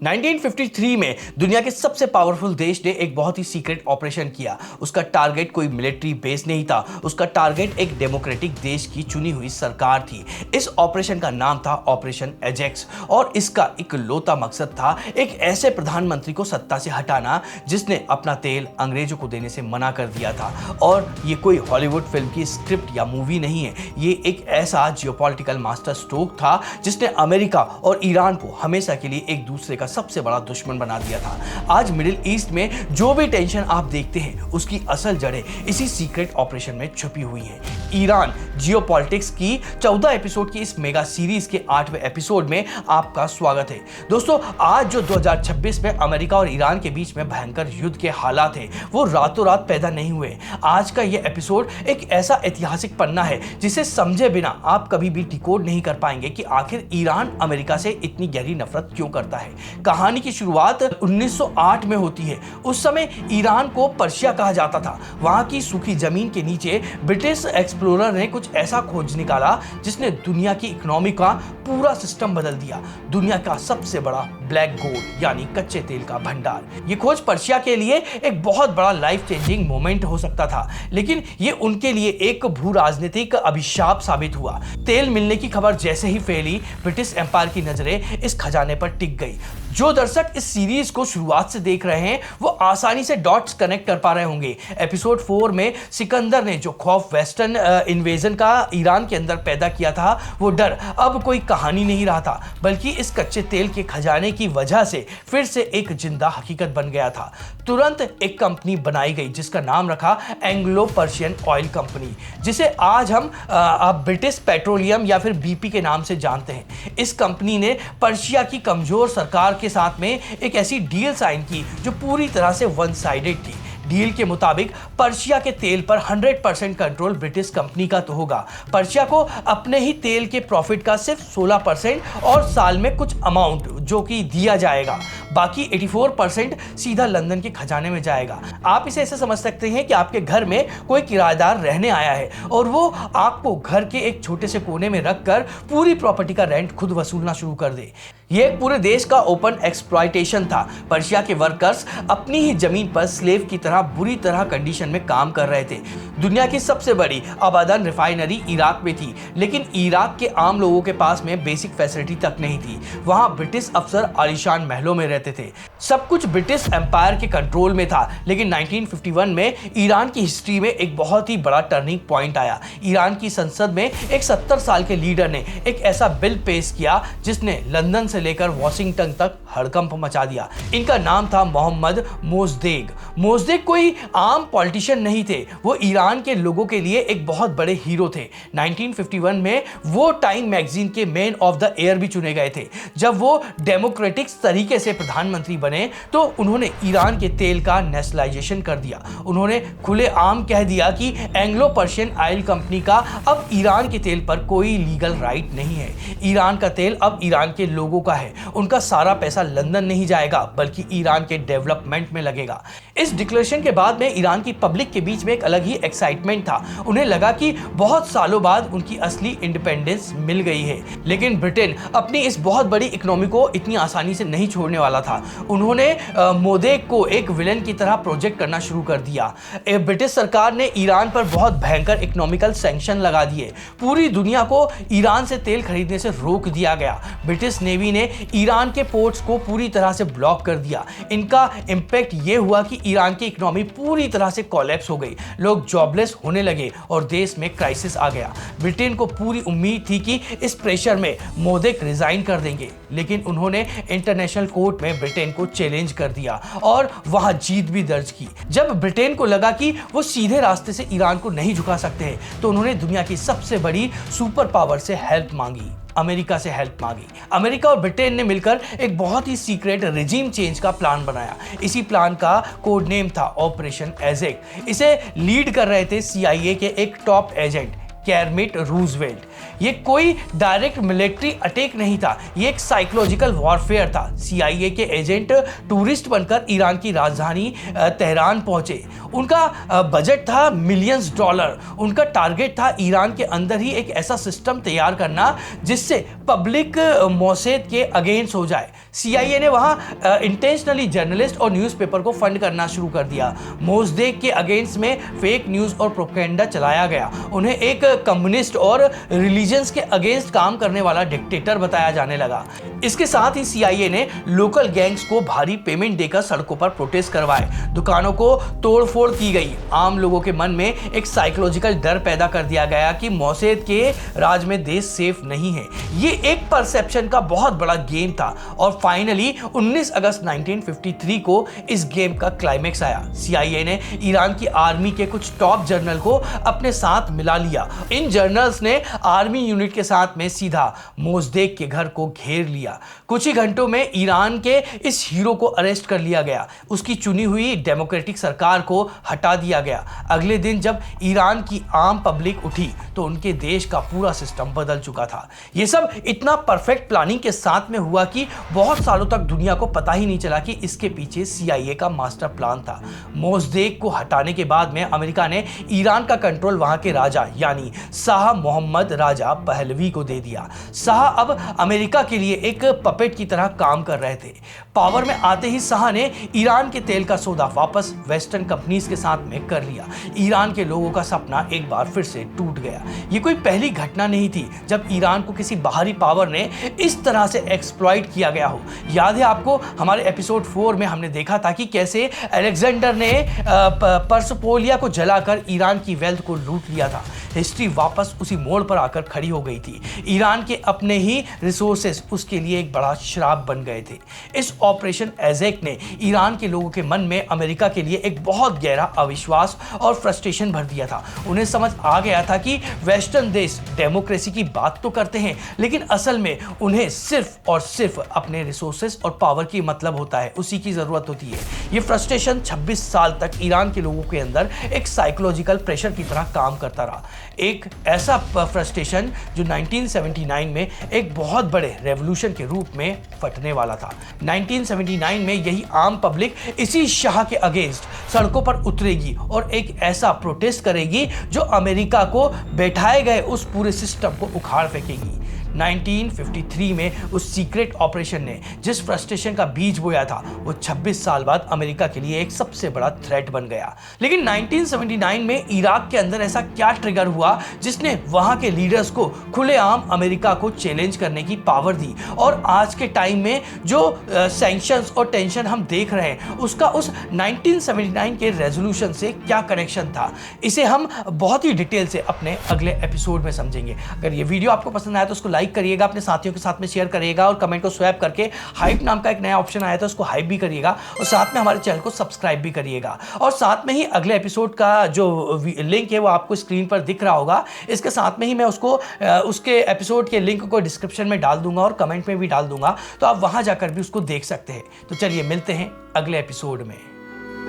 1953 में दुनिया के सबसे पावरफुल देश ने एक बहुत ही सीक्रेट ऑपरेशन किया। उसका टारगेट कोई मिलिट्री बेस नहीं था, उसका टारगेट एक डेमोक्रेटिक देश की चुनी हुई सरकार थी। इस ऑपरेशन का नाम था ऑपरेशन एजेक्स और इसका इकलौता मकसद था एक ऐसे प्रधानमंत्री को सत्ता से हटाना जिसने अपना तेल अंग्रेजों को देने से मना कर दिया था। और ये कोई हॉलीवुड फिल्म की स्क्रिप्ट या मूवी नहीं है, ये एक ऐसा जियोपॉलिटिकल मास्टर स्ट्रोक था जिसने अमेरिका और ईरान को हमेशा के लिए एक दूसरे का सबसे बड़ा दुश्मन बना दिया था। आज मिडिल ईस्ट में जो भी टेंशन आप देखते हैं उसकी असल जड़ें इसी सीक्रेट ऑपरेशन में छुपी हुई हैं। ईरान जियोपॉलिटिक्स की 14 एपिसोड की इस मेगा सीरीज के 8वें एपिसोड में आपका स्वागत है। दोस्तों, आज जो 2026 में अमेरिका और ईरान के बीच में भयंकर युद्ध के हालात हैं वो रातों रात पैदा नहीं हुए। आज का यह एपिसोड एक ऐसा ऐतिहासिक पन्ना है जिसे समझे बिना आप कभी भी डिकोड नहीं कर पाएंगे कि आखिर ईरान अमेरिका से इतनी गहरी नफरत क्यों करता है। कहानी की शुरुआत 1908 में होती है। उस समय ईरान को पर्शिया कहा जाता था। वहां की सूखी जमीन के नीचे ब्रिटिश एक्सप्लोरर ने कुछ ऐसा खोज निकाला जिसने दुनिया की इकोनॉमी का पूरा सिस्टम बदल दिया। दुनिया का सबसे बड़ा ब्लैक गोल्ड यानी कच्चे तेल का भंडार। ये खोज पर्शिया के लिए एक बहुत बड़ा लाइफ चेंजिंग मोमेंट हो सकता था, लेकिन ये उनके लिए एक भू राजनीतिक अभिशाप साबित हुआ। तेल मिलने की खबर जैसे ही फैली, ब्रिटिश एम्पायर की नजरें इस खजाने पर टिक गई। जो दर्शक इस सीरीज को शुरुआत से देख रहे हैं वो आसानी से डॉट्स कनेक्ट कर पा रहे होंगे। एपिसोड 4 में सिकंदर ने जो खौफ वेस्टर्न इन्वेजन का ईरान के अंदर पैदा किया था, वो डर अब कोई कहानी नहीं रहा था, बल्कि इस कच्चे तेल के खजाने की वजह से फिर से एक जिंदा हकीकत बन गया था। तुरंत एक कंपनी बनाई गई जिसका नाम रखा एंग्लो पर्शियन ऑयल कंपनी, जिसे आज हम ब्रिटिश पेट्रोलियम या फिर बीपी के नाम से जानते हैं। इस कंपनी ने पर्शिया की कमजोर सरकार के साथ में एक ऐसी डील साइन की जो पूरी तरह से वन साइडेड थी। डील के मुताबिक पर्शिया के तेल पर 100% कंट्रोल ब्रिटिश कंपनी का तो होगा। पर्शिया को अपने ही तेल के प्रॉफिट का सिर्फ 16% और साल में कुछ अमाउंट जो कि दिया जाएगा, बाकी 84% सीधा लंदन के खजाने में जाएगा। आप इसे ऐसे समझ सकते हैं कि आपके घर में कोई किराएदार रहने आया है और वो आपको घर के एक छोटे से कोने में रखकर पूरी प्रॉपर्टी का रेंट खुद वसूलना शुरू कर दे। ये एक पूरे देश का ओपन एक्सप्लॉयटेशन था। पर्शिया के वर्कर्स अपनी ही जमीन पर स्लेव की तरह बुरी तरह कंडीशन में काम कर रहे थे। दुनिया की सबसे बड़ी अबादन रिफाइनरी इराक में थी, लेकिन इराक के आम लोगों के पास में बेसिक फैसिलिटी तक नहीं थी। वहां ब्रिटिश अफसर आलीशान महलों में रहते थे। सब कुछ ब्रिटिश एम्पायर के कंट्रोल में था। लेकिन 1951 में ईरान की हिस्ट्री में एक बहुत ही बड़ा टर्निंग पॉइंट आया। ईरान की संसद में एक 70 साल के लीडर ने एक ऐसा बिल पेश किया जिसने लंदन से लेकर वॉशिंगटन तक हड़कंप मचा दिया। इनका नाम था मोहम्मद मोज़देक। मोज़देक कोई आम पॉलिटिशियन नहीं थे, वो ईरान के लोगों के लिए एक बहुत बड़े हीरो थे। 1951 में वो टाइम मैगजीन के मैन ऑफ द ईयर भी चुने गए थे। जब वो डेमोक्रेटिक तरीके से प्रधानमंत्री बने तो उन्होंने ईरान के तेल का नेशनलाइजेशन कर दिया। उन्होंने खुलेआम कह दिया कि एंग्लो पर्शियन ऑयल कंपनी का अब ईरान के तेल पर कोई लीगल राइट नहीं है। ईरान का तेल अब ईरान के लोगों का है। उनका सारा पैसा लंदन नहीं जाएगा बल्कि ईरान के डेवलपमेंट में लगेगा। इस डिक्लेरेशन के बाद में ईरान की पब्लिक के बीच में एक अलग ही एक्साइटमेंट था। उन्हें लगा कि बहुत सालों बाद उनकी असली इंडिपेंडेंस मिल गई है। लेकिन ब्रिटेन अपनी इस बहुत बड़ी इकोनॉमी को इतनी आसानी से नहीं छोड़ने वाला था। उन्होंने मोदेक को एक विलन की तरह प्रोजेक्ट करना शुरू कर दिया। ब्रिटिश सरकार ने ईरान पर बहुत भयंकर इकोनॉमिकल सैंक्शन लगा दिए। पूरी दुनिया को ईरान से तेल खरीदने से रोक दिया गया। ब्रिटिश नेवी ने ईरान के पोर्ट्स को पूरी तरह से ब्लॉक कर दिया। इनका इंपैक्ट ये हुआ कि ईरान की इकोनॉमी पूरी तरह से कोलैप्स हो गई। लोग जॉबलेस होने लगे और देश में क्राइसिस आ गया। ब्रिटेन को पूरी उम्मीद थी कि इस प्रेशर में मोदेक रिजाइन कर देंगे, लेकिन उन्होंने इंटरनेशनल कोर्ट में ब्रिटेन को चैलेंज कर दिया और वहां जीत भी दर्ज की। जब ब्रिटेन को लगा कि वो सीधे रास्ते से ईरान को नहीं झुका सकते हैं, तो उन्होंने दुनिया की सबसे बड़ी सुपर पावर से हेल्प मांगी, अमेरिका से हेल्प मांगी। अमेरिका और ब्रिटेन ने मिलकर एक बहुत ही सीक्रेट रेजिम चेंज का प्लान बनाया। इसी प्लान का कोड नेम था ऑपरेशन एजेक्स। इसे लीड कर रहे थे CIA के एक टॉप एजेंट केरमिट रूजवेल्ट। ये कोई डायरेक्ट मिलिट्री अटैक नहीं था, ये एक साइकोलॉजिकल वॉरफेयर था। CIA के एजेंट टूरिस्ट बनकर ईरान की राजधानी तेहरान पहुंचे। उनका बजट था मिलियंस डॉलर। उनका टारगेट था ईरान के अंदर ही एक ऐसा सिस्टम तैयार करना जिससे पब्लिक मोसेद के अगेंस्ट हो जाए। CIA ने वहां इंटेंशनली जर्नलिस्ट और न्यूज़पेपर को फंड करना शुरू कर दिया। मोसदेक के अगेंस्ट में फेक न्यूज़ और प्रोपेगेंडा चलाया गया। उन्हें एक कम्युनिस्ट और रिलीजन्स के अगेंस्ट काम करने वाला डिक्टेटर बताया जाने लगा। इसके साथ ही CIA ने लोकल गैंग्स को भारी पेमेंट देकर सड़कों पर प्रोटेस्ट करवाए। दुकानों को तोड़फोड़ की गई। आम लोगों के मन में एक साइकोलॉजिकल डर पैदा कर दिया गया कि मोसैद के राज में देश सेफ नहीं है। ये एक परसेप्शन का बहुत बड़ा गेम था और फाइनली 19 अगस्त 1953 को इस गेम का क्लाइमेक्स आया। CIA ने ईरान की आर्मी के कुछ टॉप जनरल को अपने साथ मिला लिया। इन जनरल्स ने आर्मी यूनिट के साथ में सीधा मोसदेक के घर को घेर लिया। कुछ ही घंटों में ईरान के इस हीरो को अरेस्ट कर लिया गया। उसकी चुनी हुई डेमोक्रेटिक सरकार को हटा दिया गया। अगले दिन जब ईरान की आम पब्लिक उठी तो उनके देश का पूरा सिस्टम बदल चुका था। यह सब इतना परफेक्ट प्लानिंग के साथ में हुआ कि बहुत सालों तक दुनिया को पता ही नहीं चला कि इसके पीछे CIA का मास्टर प्लान था। मोसदेक को हटाने के बाद में अमेरिका ने ईरान का कंट्रोल वहां के राजा यानी शाह मोहम्मद राजा पहलवी को दे दिया। शाह अब अमेरिका के लिए एक पपेट की तरह काम कर रहे थे। पावर में आते ही शाह ने ईरान के तेल का सौदा वापस वेस्टर्न कंपनीज के साथ में कर लिया। ईरान के लोगों का सपना एक बार फिर से टूट गया। ये कोई पहली घटना नहीं थी जब ईरान को किसी बाहरी पावर ने इस तरह से एक्सप्लॉइट किया गया हो। याद है आपको, हमारे एपिसोड 4 में हमने देखा था कि कैसे अलेक्जेंडर ने पर्सपोलिया को जलाकर ईरान की वेल्थ को लूट लिया था। हिस्ट्री वापस उसी मोड़ पर आकर खड़ी हो गई थी। ईरान के अपने ही रिसोर्सेस उसके लिए एक बड़ा श्राप बन गए थे। इस ऑपरेशन एजेक ने ईरान के लोगों के मन में अमेरिका के लिए एक बहुत गहरा अविश्वास और फ्रस्ट्रेशन भर दिया था। उन्हें समझ आ गया था कि वेस्टर्न देश डेमोक्रेसी की बात तो करते हैं लेकिन असल में उन्हें सिर्फ और सिर्फ अपने रिसोर्सेस और पावर की मतलब होता है, उसी की जरूरत होती है। ये फ्रस्ट्रेशन 26 साल तक ईरान के लोगों के अंदर एक साइकोलॉजिकल प्रेशर की तरह काम करता रहा। एक ऐसा फ्रस्ट्रेशन जो 1979 में एक बहुत बड़े रेवोल्यूशन के रूप में फटने वाला था। 1979 में यही आम पब्लिक इसी शाह के अगेंस्ट सड़कों पर उतरेगी और एक ऐसा प्रोटेस्ट करेगी जो अमेरिका को बैठाए गए उस पूरे सिस्टम को उखाड़ फेंकेगी। 1953 में उस सीक्रेट ऑपरेशन ने जिस फ्रस्ट्रेशन का बीज बोया था वो 26 साल बाद अमेरिका के लिए एक सबसे बड़ा थ्रेट बन गया। लेकिन 1979 में इराक के अंदर ऐसा क्या ट्रिगर हुआ जिसने वहां के लीडर्स को खुलेआम अमेरिका को चैलेंज करने की पावर दी। और आज के टाइम में जो सैंक्शंस और टेंशन हम देख रहे हैं उसका उस 1979 के रेजोल्यूशन से क्या कनेक्शन था, इसे हम बहुत ही डिटेल से अपने अगले एपिसोड में समझेंगे। अगर ये वीडियो आपको पसंद आया तो उसको लाइक करिएगा, अपने साथियों के साथ में शेयर करिएगा और कमेंट को स्वैप करके हाइप नाम का एक नया ऑप्शन आया था उसको हाइप भी करिएगा और साथ में हमारे चैनल को सब्सक्राइब भी करिएगा। और साथ में ही अगले एपिसोड का जो लिंक है वो आपको स्क्रीन पर दिख रहा होगा। इसके साथ में ही मैं उसके एपिसोड के लिंक को डिस्क्रिप्शन में डाल दूंगा और कमेंट में भी डाल दूंगा, तो आप वहां जाकर भी उसको देख सकते हैं। तो चलिए मिलते हैं अगले एपिसोड में।